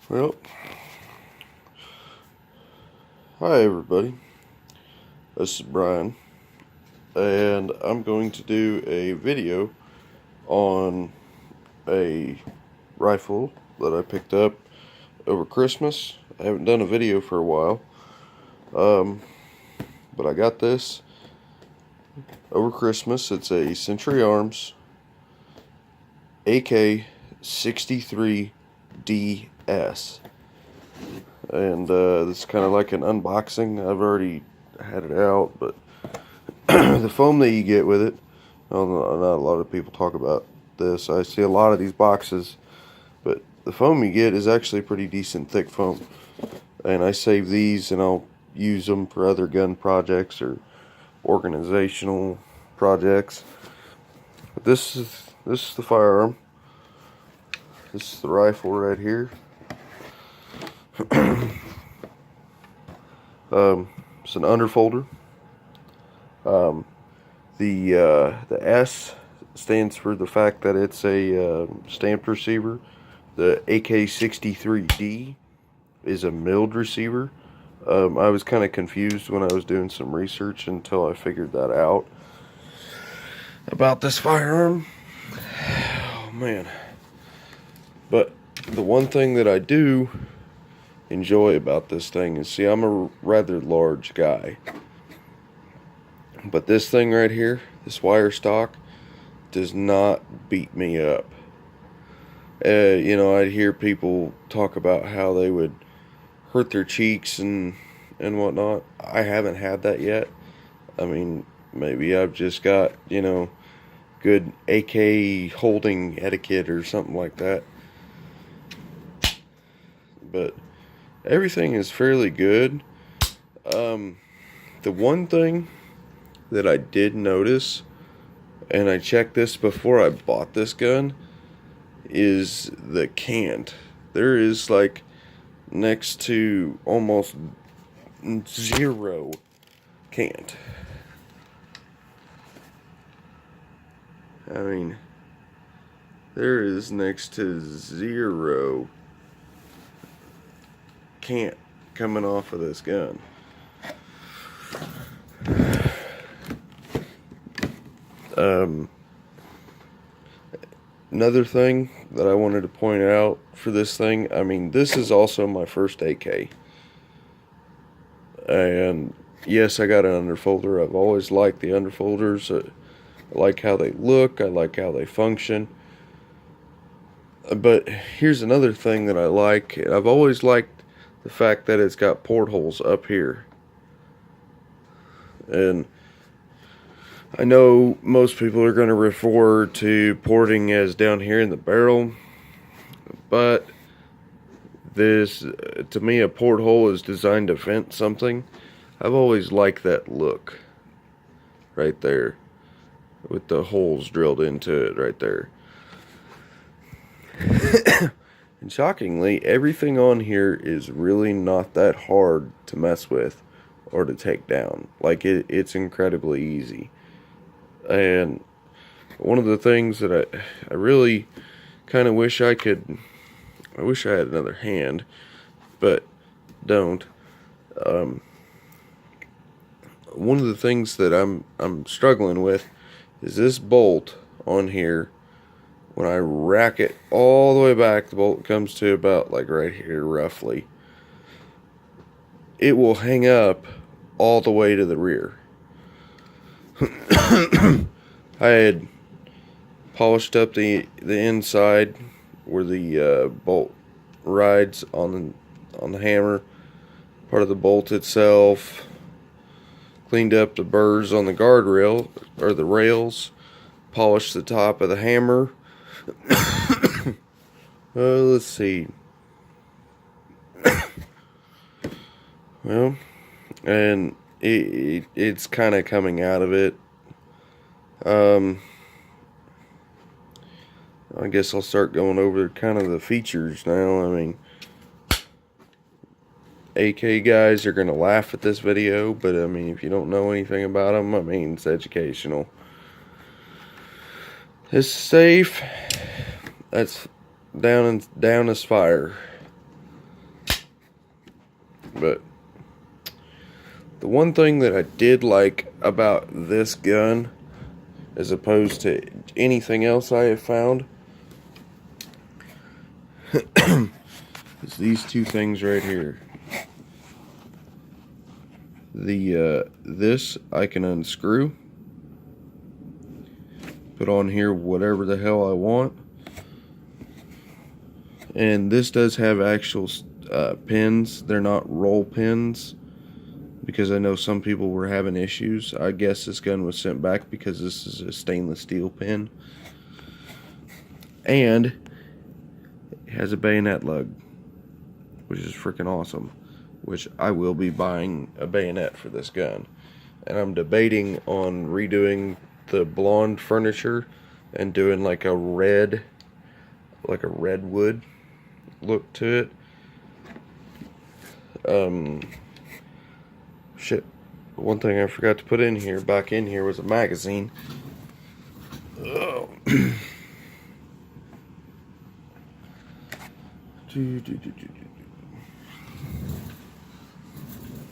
Well, hi everybody. This is Brian, and I'm going to do a video on a rifle that I picked up over Christmas. I haven't done a video for a while, but I got this over Christmas. It's a Century Arms AK63ds. And this is kind of like an unboxing. I've already had it out, but the foam that you get with it, not a lot of people talk about this. I see a lot of these boxes, but the foam you get is actually pretty decent thick foam. And I save these and I'll use them for other gun projects or organizational projects. But this is the firearm. This is the rifle right here. It's an underfolder. The S stands for the fact that it's a stamped receiver. The AK63D is a milled receiver. I was kind of confused when I was doing some research until I figured that out about this firearm. Oh man. But the one thing that I do enjoy about this thing is, see, I'm a rather large guy, but this thing right here, this wire stock, does not beat me up. I'd hear people talk about how they would hurt their cheeks and whatnot. I haven't had that yet. I mean, maybe I've just got, good AK holding etiquette or something like that. But everything is fairly good. The one thing that I did notice, and I checked this before I bought this gun, is the cant. There is like next to almost zero cant. I mean, there is next to zero cant coming off of this gun. Another thing that I wanted to point out for this thing, I mean, this is also my first AK. And yes, I got an underfolder. I've always liked the underfolders. I like how they look. I like how they function. But here's another thing that I like. I've always liked the fact that it's got portholes up here. And I know most people are going to refer to porting as down here in the barrel, but this, to me, a porthole is designed to vent something. I've always liked that look right there with the holes drilled into it right there. And shockingly, everything on here is really not that hard to mess with or to take down. Like, it's incredibly easy. And one of the things that I really kind of wish I had another hand, but don't. One of the things that I'm struggling with is this bolt on here. When I rack it all the way back, the bolt comes to about like right here roughly. It will hang up all the way to the rear. I had polished up the inside where the bolt rides on the hammer, part of the bolt itself, cleaned up the burrs on the guardrail or the rails, polished the top of the hammer. Let's see. Well, and it's kind of coming out of it. I guess I'll start going over kind of the features now. I mean, AK guys are going to laugh at this video, but I mean, if you don't know anything about them, I mean, it's educational. It's safe. That's down as fire. But the one thing that I did like about this gun, as opposed to anything else I have found, is these two things right here. This I can unscrew, put on here whatever the hell I want, and this does have actual pins. They're not roll pins, because I know some people were having issues. I guess this gun was sent back because this is a stainless steel pin, and it has a bayonet lug, which is freaking awesome. Which I will be buying a bayonet for this gun. And I'm debating on redoing the blonde furniture and doing like a redwood look to it. Shit. One thing I forgot to put in here, back in here, was a magazine. Oh.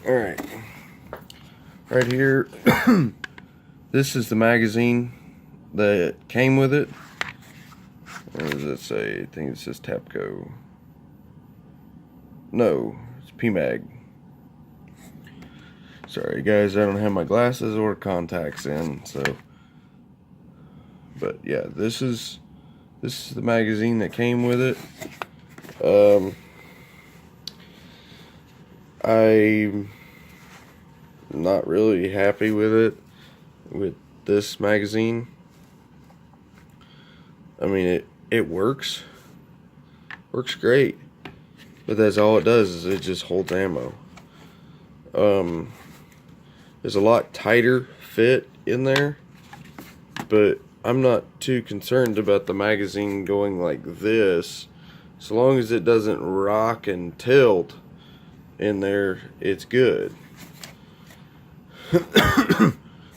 Alright, right here, this is the magazine that came with it. What does it say? I think it says Tapco. No, it's PMag. Sorry guys, I don't have my glasses or contacts in, so. But yeah, this is the magazine that came with it. I'm not really happy with this magazine. I mean, it works great, but that's all it does, is it just holds ammo. There's a lot tighter fit in there, but I'm not too concerned about the magazine going like this. So long as it doesn't rock and tilt in there, it's good.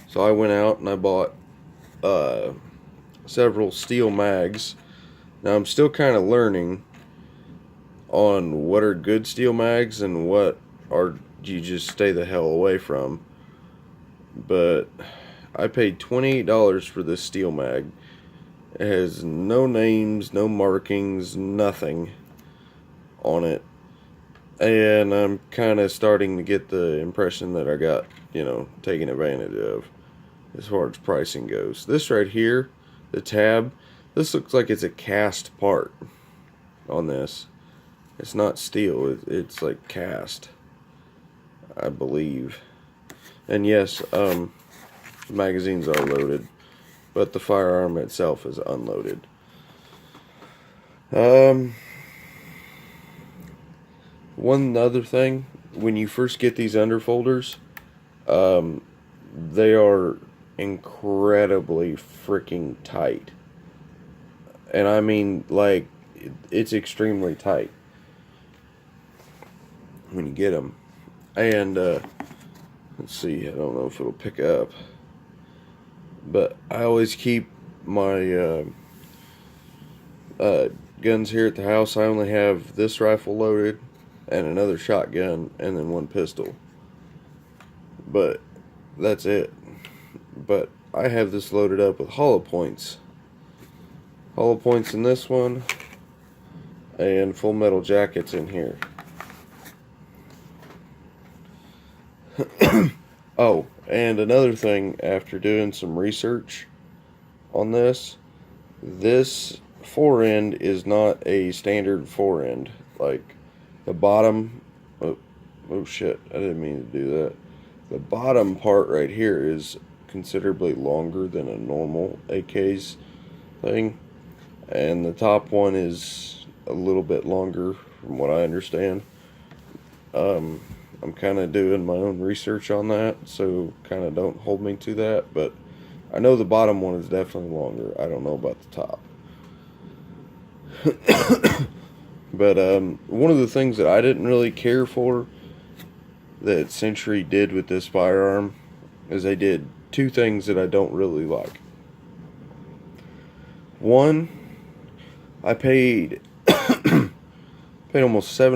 So I went out and I bought several steel mags. Now I'm still kind of learning on what are good steel mags and what are you just stay the hell away from. But I paid $28 for this steel mag. It has no names, no markings, nothing on it. And I'm kind of starting to get the impression that I got, taken advantage of as far as pricing goes. This right here, the tab, this looks like it's a cast part on this. It's not steel, it's like cast, I believe. And yes, the magazines are loaded, but the firearm itself is unloaded. One other thing, when you first get these underfolders, they are incredibly freaking tight. And I mean, like, it's extremely tight when you get them. And, let's see, I don't know if it'll pick up, but I always keep my guns here at the house. I only have this rifle loaded and another shotgun and then one pistol, but that's it. But I have this loaded up with hollow points in this one, and full metal jackets in here. Oh, and another thing, after doing some research on this fore-end is not a standard fore-end. Like, the bottom, oh shit, I didn't mean to do that. The bottom part right here is considerably longer than a normal AK's thing, and the top one is a little bit longer from what I understand. I'm kind of doing my own research on that, so kind of don't hold me to that, but I know the bottom one is definitely longer. I don't know about the top. But one of the things that I didn't really care for that Century did with this firearm is they did two things that I don't really like. One, I paid paid almost I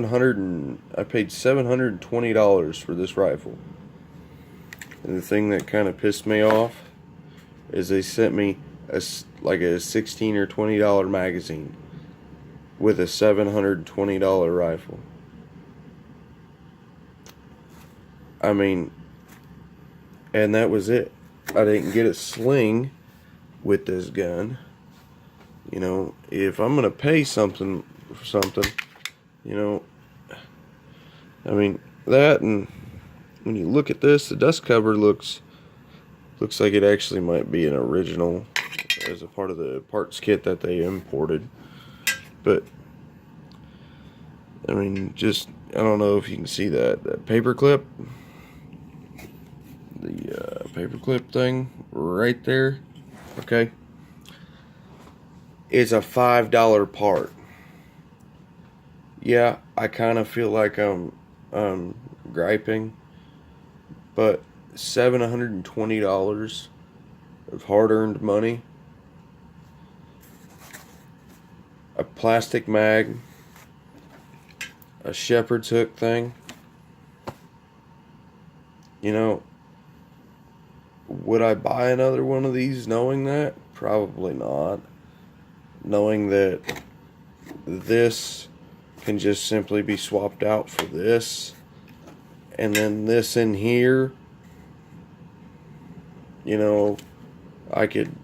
paid $720 for this rifle. And the thing that kind of pissed me off is they sent me like a $16 or $20 magazine with a $720 rifle. I mean, and that was it. I didn't get a sling with this gun. You know, if I'm gonna pay something for something, you know, I mean, that, and when you look at this, the dust cover looks like it actually might be an original as a part of the parts kit that they imported. But I mean, just, I don't know if you can see that paper clip, the paper clip thing right there. Okay, it's a $5 part. Yeah, I kind of feel like I'm griping, but $720 of hard-earned money, a plastic mag, a shepherd's hook thing. You know, would I buy another one of these knowing that? Probably not. Knowing that this can just simply be swapped out for this, and then this in here, you know, I could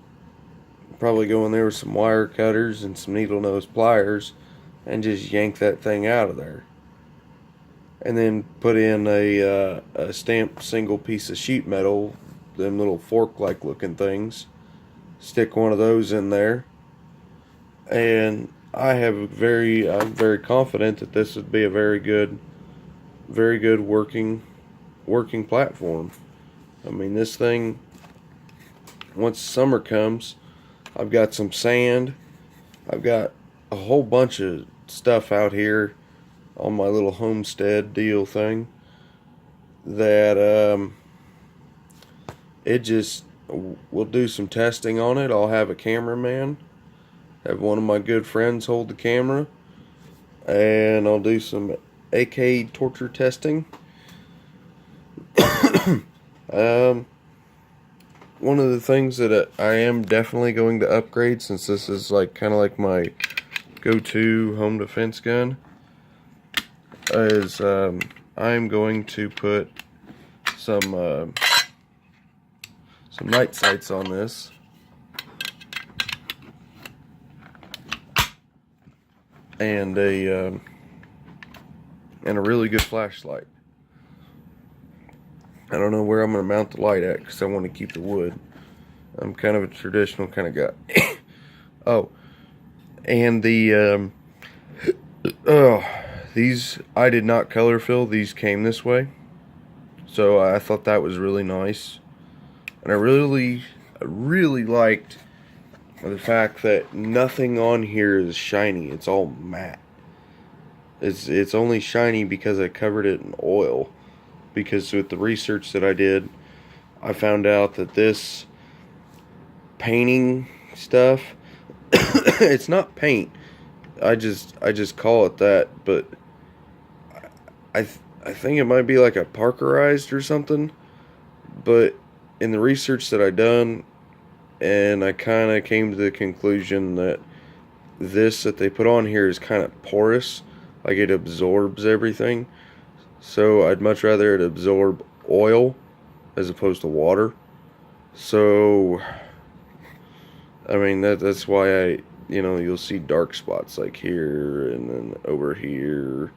probably go in there with some wire cutters and some needle nose pliers and just yank that thing out of there, and then put in a stamped single piece of sheet metal, them little fork like looking things, stick one of those in there, and I'm very confident that this would be a very good working platform. I mean, this thing, once summer comes, I've got some sand, I've got a whole bunch of stuff out here on my little homestead deal thing that it just, we'll do some testing on it. I'll have a cameraman, have one of my good friends hold the camera, and I'll do some AK torture testing. One of the things that I am definitely going to upgrade, since this is like kind of like my go-to home defense gun, is I'm going to put some night sights on this. And a really good flashlight. I don't know where I'm going to mount the light at because I want to keep the wood. I'm kind of a traditional kind of guy. Oh, and the these I did not color fill. These came this way, so I thought that was really nice, and I really liked the fact that nothing on here is shiny. It's all matte. It's only shiny because I covered it in oil. Because with the research that I did, I found out that this painting stuff, it's not paint. I just call it that, but I think it might be like a parkerized or something. But in the research that I done, and I kind of came to the conclusion that this that they put on here is kind of porous, like it absorbs everything. So I'd much rather it absorb oil as opposed to water. So I mean, that's why you'll see dark spots like here and then over here,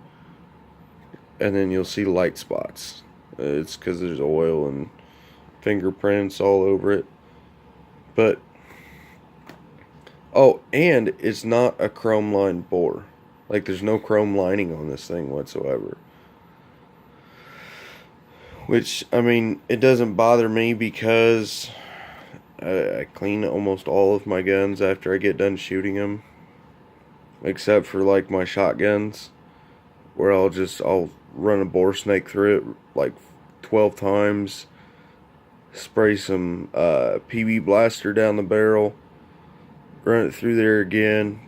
and then you'll see light spots. It's because there's oil and fingerprints all over it. But oh, and it's not a chrome lined bore. Like, there's no chrome lining on this thing whatsoever. Which, I mean, it doesn't bother me because I clean almost all of my guns after I get done shooting them. Except for, like, my shotguns, where I'll run a bore snake through it like 12 times, spray some PB blaster down the barrel, run it through there again,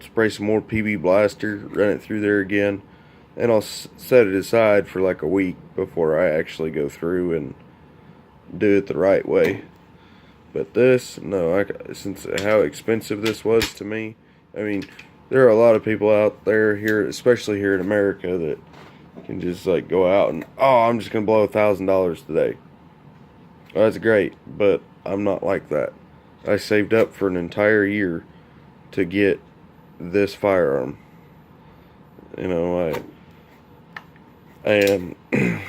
spray some more PB Blaster, run it through there again, and I'll set it aside for like a week before I actually go through and do it the right way. But this, no, since how expensive this was to me, I mean, there are a lot of people out there here, especially here in America, that can just like go out and, oh, I'm just gonna blow $1,000 today. Well, that's great, but I'm not like that. I saved up for an entire year to get this firearm. You know, and you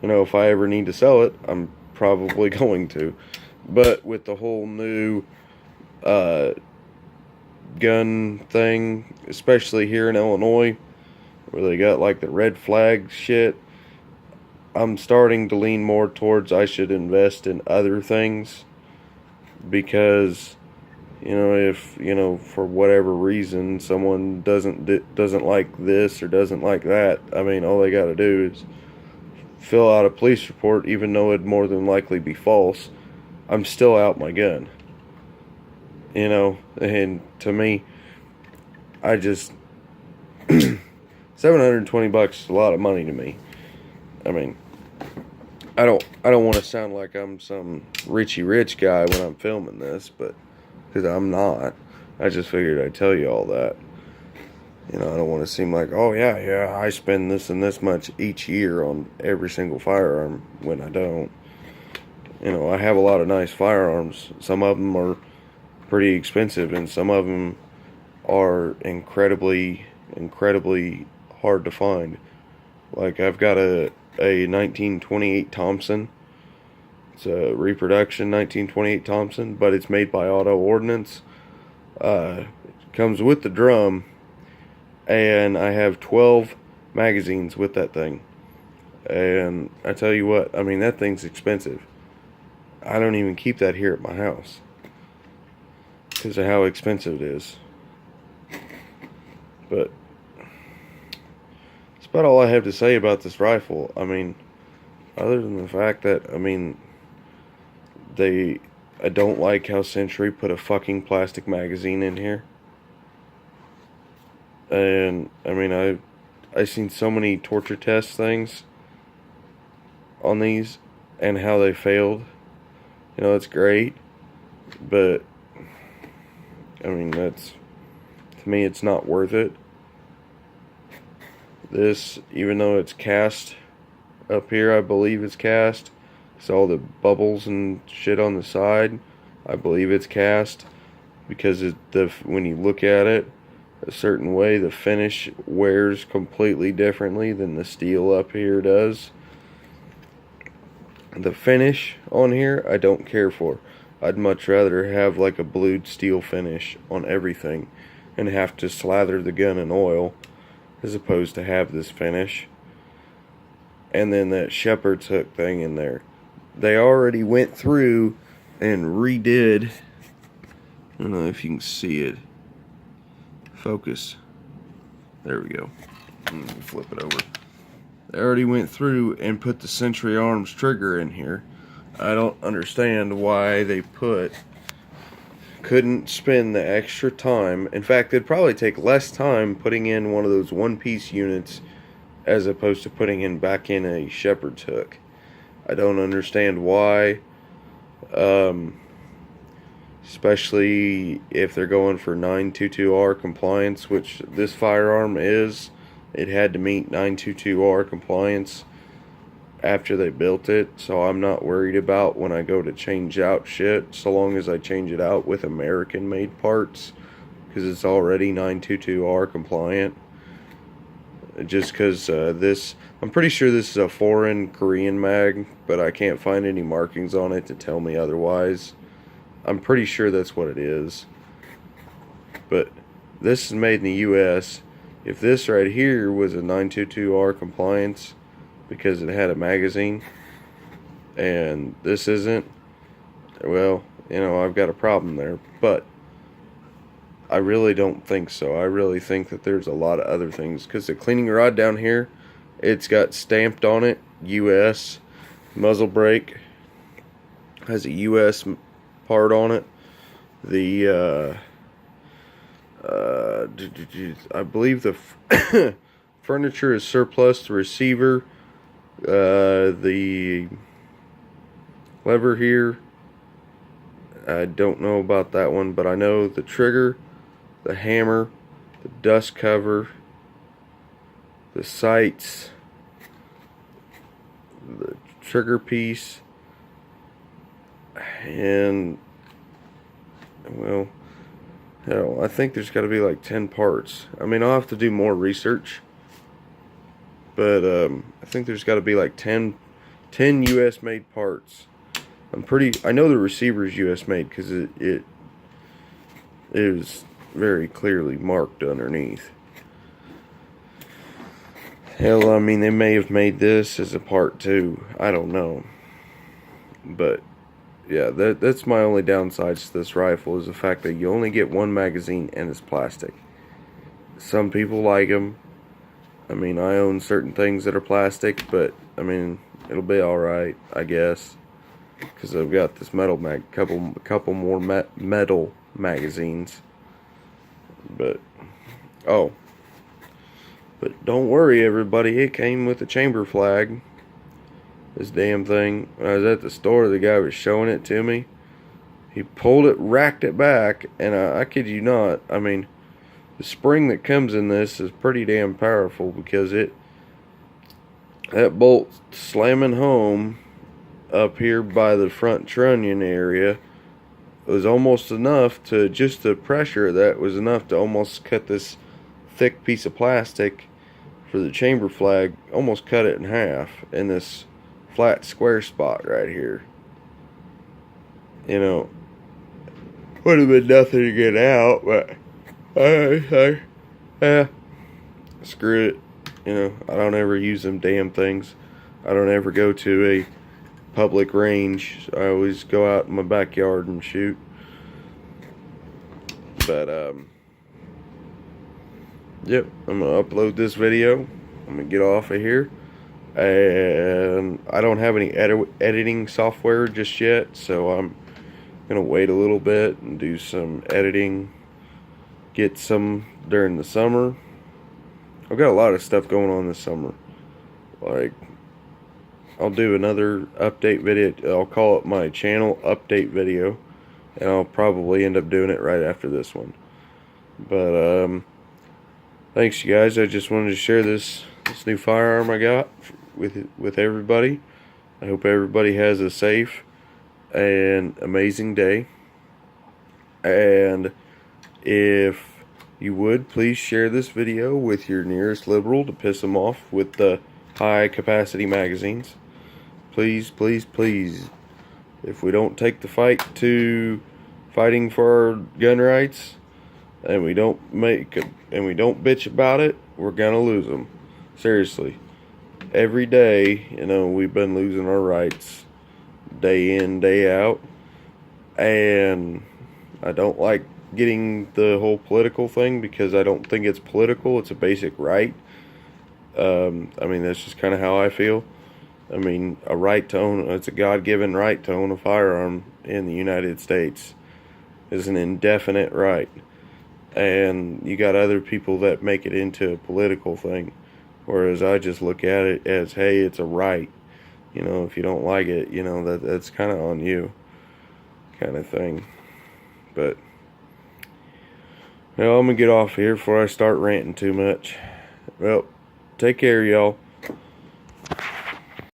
know, if I ever need to sell it, I'm probably going to. But with the whole new gun thing, especially here in Illinois, where they got like the red flag shit, I'm starting to lean more towards I should invest in other things, because, you know, if, you know, for whatever reason someone doesn't like this or doesn't like that, I mean, all they got to do is fill out a police report, even though it'd more than likely be false. I'm still out my gun, you know. And to me, I just $720 is a lot of money to me. I mean, I don't want to sound like I'm some Richie Rich guy when I'm filming this, but because I'm not. I just figured I'd tell you all that. You know, I don't want to seem like, oh yeah, I spend this and this much each year on every single firearm, when I don't. You know, I have a lot of nice firearms. Some of them are pretty expensive, and some of them are incredibly hard to find. Like, I've got a 1928 Thompson. It's a reproduction 1928 Thompson, but it's made by Auto Ordnance. It comes with the drum, and I have 12 magazines with that thing. And I tell you what, I mean, that thing's expensive. I don't even keep that here at my house because of how expensive it is. But that's about all I have to say about this rifle. I mean, other than the fact that, I mean, I don't like how Century put a fucking plastic magazine in here. And I mean, I've seen so many torture test things on these and how they failed. You know, it's great, but I mean, to me, it's not worth it. This, even though it's cast up here, I believe it's cast. It's all the bubbles and shit on the side. I believe it's cast because when you look at it a certain way, the finish wears completely differently than the steel up here does. The finish on here, I don't care for. I'd much rather have like a blued steel finish on everything and have to slather the gun in oil, as opposed to have this finish. And then that shepherd's hook thing in there. They already went through and redid. I don't know if you can see it. Focus. There we go. Let me flip it over. They already went through and put the Century Arms trigger in here. I don't understand why they couldn't spend the extra time. In fact, it'd probably take less time putting in one of those one-piece units as opposed to putting back in a shepherd's hook. I don't understand why. Especially if they're going for 922R compliance, which this firearm is. It had to meet 922R compliance after they built it, so I'm not worried about when I go to change out shit, so long as I change it out with American made parts, because it's already 922R compliant. Just because this, I'm pretty sure this is a foreign Korean mag, but I can't find any markings on it to tell me otherwise. I'm pretty sure that's what it is. But this is made in the US. If this right here was a 922R compliance because it had a magazine and this isn't, well, you know, I've got a problem there. But I really don't think so. I really think that there's a lot of other things, because the cleaning rod down here, it's got stamped on it US. Muzzle brake has a US part on it. The I believe the furniture is surplus. The receiver, the lever here, I don't know about that one, but I know the trigger, the hammer, the dust cover, the sights, the trigger piece, and, well, hell, I think there's got to be like 10 parts. I mean, I'll have to do more research, but I think there's got to be like 10 US made parts. I know the receiver is US made because it is very clearly marked underneath. Hell, I mean, they may have made this as a part too. I don't know. But yeah, that's my only downsides to this rifle, is the fact that you only get one magazine and it's plastic. Some people like them. I mean, I own certain things that are plastic, but I mean, it'll be alright, I guess, because I've got this metal couple more metal magazines. But but don't worry, everybody, it came with a chamber flag. This damn thing. When I was at the store, the guy was showing it to me. He pulled it, racked it back, and I kid you not, I mean, the spring that comes in this is pretty damn powerful, because that bolt slamming home up here by the front trunnion area was almost enough to, just the pressure that was enough to almost cut this thick piece of plastic for the chamber flag, almost cut it in half in this flat square spot right here. You know, would have been nothing to get out, but screw it. You know, I don't ever use them damn things. I don't ever go to a public range. I always go out in my backyard and shoot. But yep, I'm gonna upload this video. I'm gonna get off of here, and I don't have any editing software just yet, so I'm gonna wait a little bit and do some editing, get some during the summer. I've got a lot of stuff going on this summer. Like, I'll do another update video. I'll call it my channel update video, and I'll probably end up doing it right after this one. But thanks, you guys. I just wanted to share this new firearm I got with everybody. I hope everybody has a safe and amazing day. And if you would, please share this video with your nearest liberal to piss them off with the high capacity magazines. Please, please, please. If we don't take the fight to fighting for our gun rights, and we don't bitch about it, we're gonna lose them. Seriously. Every day, you know, we've been losing our rights day in, day out. And I don't like getting the whole political thing, because I don't think it's political. It's a basic right. I mean, that's just kind of how I feel. I mean, it's a God-given right to own a firearm in the United States. It's an indefinite right. And you got other people that make it into a political thing, whereas I just look at it as, hey, it's a right. You know, if you don't like it, you know, that's kind of on you, kind of thing. But, well, I'm gonna get off here before I start ranting too much. Well, take care, y'all.